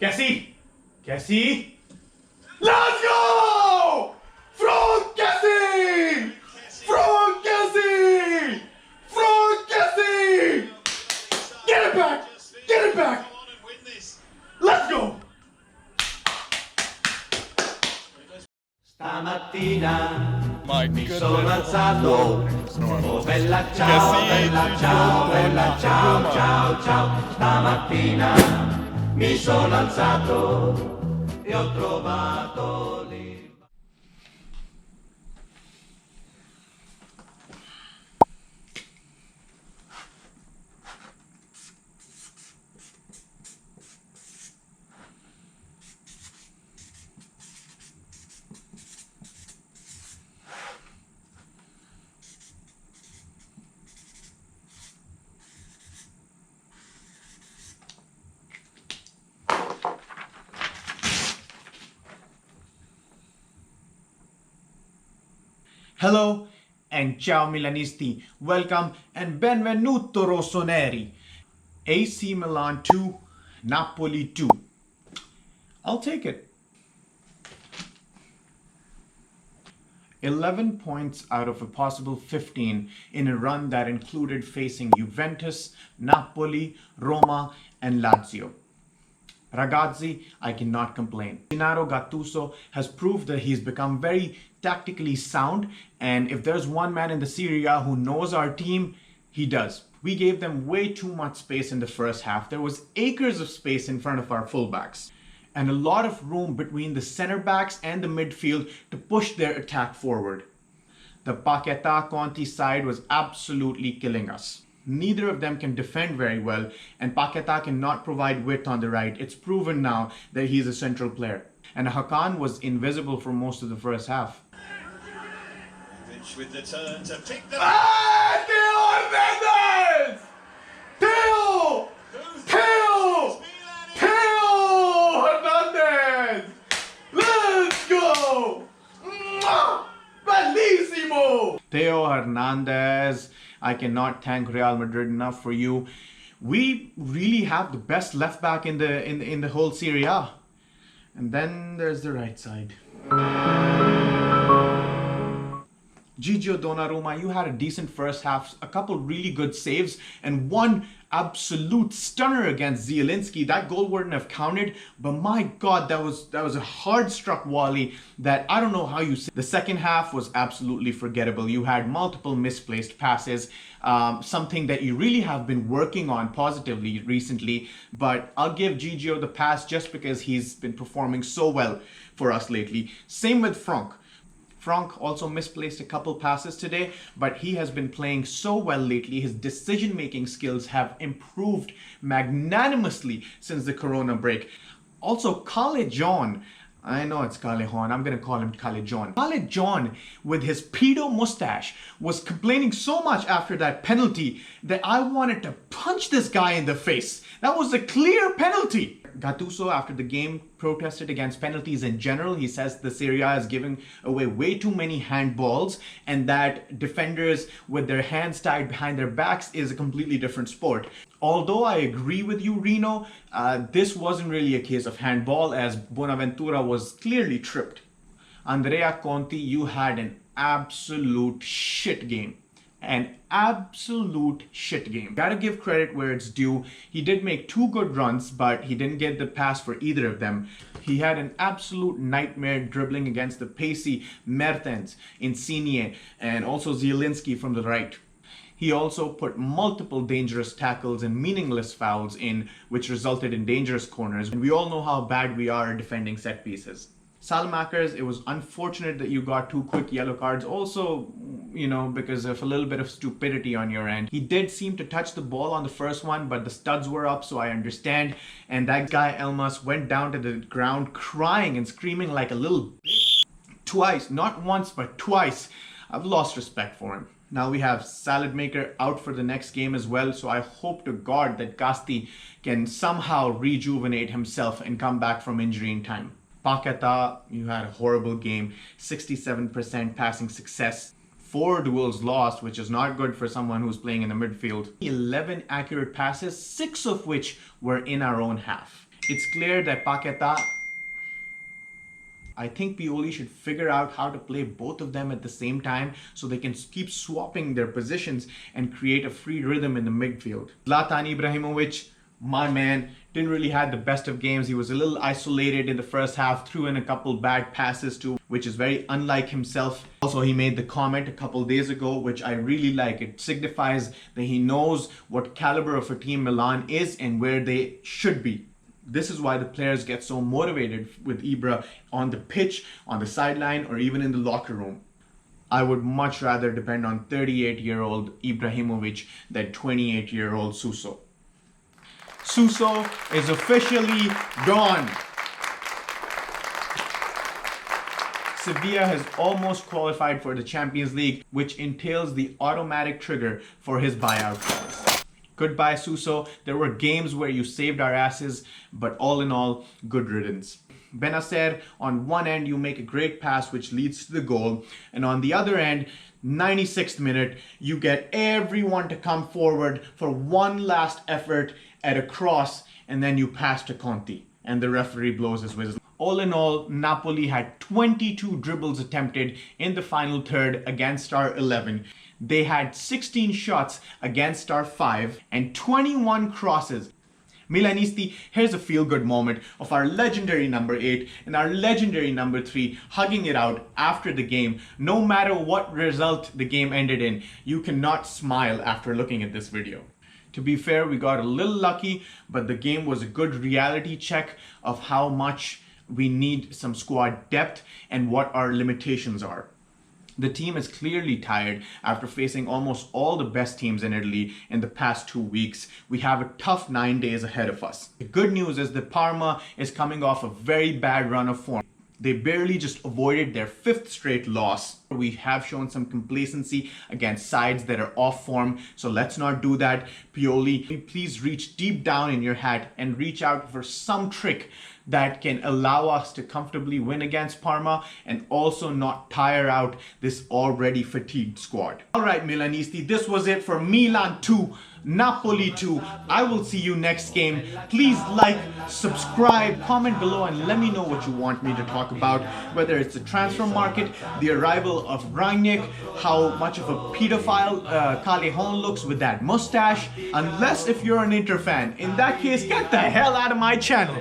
Kessie! Kessie! Let's go! From Kessie! From Kessie! From Kessie! Get it back! Get it back! Let's go! Stamattina Mi sono alzato, oh bella ciao, bella ciao, bella ciao, ciao, ciao. Stamattina mi sono alzato e ho trovato lì. Hello and ciao Milanisti. Welcome and benvenuto RossonARI. AC Milan 2, Napoli 2. I'll take it. 11 points out of a possible 15 in a run that included facing Juventus, Napoli, Roma and Lazio. Ragazzi, I cannot complain. Gennaro Gattuso has proved that he's become very tactically sound, and if there's one man in the Serie A who knows our team, he does. We gave them way too much space in the first half. There was acres of space in front of our fullbacks and a lot of room between the center backs and the midfield to push their attack forward. The Paquetá Conti side was absolutely killing us. Neither of them can defend very well, and Paquetá cannot provide width on the right. It's proven now that he's a central player. And Hakan was invisible for most of the first half. With the turn to pick the Theo Hernandez! Theo! Theo! Theo Hernandez! Let's go! Bellissimo! Theo Hernandez, I cannot thank Real Madrid enough for you. We really have the best left back in the whole Serie A. And then there's the right side. Gigio Donnarumma, you had a decent first half, a couple really good saves, and one absolute stunner against Zielinski. That goal wouldn't have counted, but my God, that was a hard struck volley that I don't know how you say. The second half was absolutely forgettable. You had multiple misplaced passes, something that you really have been working on positively recently, but I'll give Gigio the pass just because he's been performing so well for us lately. Same with Franck. Franck also misplaced a couple passes today, but he has been playing so well lately. His decision-making skills have improved magnanimously since the Corona break. Also, Kale John, I know it's Callejon, I'm gonna call him Kale John. Kale John, with his pedo mustache, was complaining so much after that penalty that I wanted to punch this guy in the face. That was a clear penalty. Gattuso, after the game, protested against penalties in general. He says the Serie A is giving away way too many handballs and that defenders with their hands tied behind their backs is a completely different sport. Although I agree with you, Rino, this wasn't really a case of handball as Bonaventura was clearly tripped. Andrea Conti, you had an absolute shit game. An absolute shit game. Gotta give credit where it's due. He did make two good runs, but he didn't get the pass for either of them. He had an absolute nightmare dribbling against the pacey Mertens, Insigne, and also Zielinski from the right. He also put multiple dangerous tackles and meaningless fouls in, which resulted in dangerous corners. And we all know how bad we are at defending set pieces. Salamakers, it was unfortunate that you got two quick yellow cards. Also, because of a little bit of stupidity on your end. He did seem to touch the ball on the first one, but the studs were up, so I understand. And that guy Elmas went down to the ground crying and screaming like a little bitch. Twice, not once, but twice. I've lost respect for him. Now we have Salad Maker out for the next game as well, so I hope to God that Casti can somehow rejuvenate himself and come back from injury in time. Paquetá, you had a horrible game, 67% passing success, 4 duels lost, which is not good for someone who's playing in the midfield. 11 accurate passes, 6 of which were in our own half. It's clear that Paqueta, I think Pioli should figure out how to play both of them at the same time so they can keep swapping their positions and create a free rhythm in the midfield. Zlatan Ibrahimovic, my man, didn't really have the best of games. He was a little isolated in the first half, threw in a couple bad passes too, which is very unlike himself. Also, he made the comment a couple days ago, which I really like. It signifies that he knows what caliber of a team Milan is and where they should be. This is why the players get so motivated with Ibra on the pitch, on the sideline, or even in the locker room. I would much rather depend on 38-year-old Ibrahimovic than 28-year-old Suso. Suso is officially gone. Sevilla has almost qualified for the Champions League, which entails the automatic trigger for his buyout clause. Goodbye, Suso. There were games where you saved our asses, but all in all, good riddance. Benacer, on one end, you make a great pass which leads to the goal, and on the other end, 96th minute, you get everyone to come forward for one last effort at a cross, and then you pass to Conti, and the referee blows his whistle. All in all, Napoli had 22 dribbles attempted in the final third against our 11. They had 16 shots against our 5 and 21 crosses. Milanisti, here's a feel-good moment of our legendary number 8 and our legendary number 3 hugging it out after the game. No matter what result the game ended in, you cannot smile after looking at this video. To be fair, we got a little lucky, but the game was a good reality check of how much we need some squad depth and what our limitations are. The team is clearly tired after facing almost all the best teams in Italy in the past 2 weeks. We have a tough 9 days ahead of us. The good news is that Parma is coming off a very bad run of form. They barely just avoided their 5th straight loss. We have shown some complacency against sides that are off form, so let's not do that. Pioli, please reach deep down in your hat and reach out for some trick that can allow us to comfortably win against Parma and also not tire out this already fatigued squad. Alright Milanisti, this was it for Milan 2, Napoli 2. I will see you next game. Please like, subscribe, comment below and let me know what you want me to talk about. Whether it's the transfer market, the arrival of Rangnick, how much of a pedophile Callejon looks with that mustache. Unless if you're an Inter fan. In that case, get the hell out of my channel.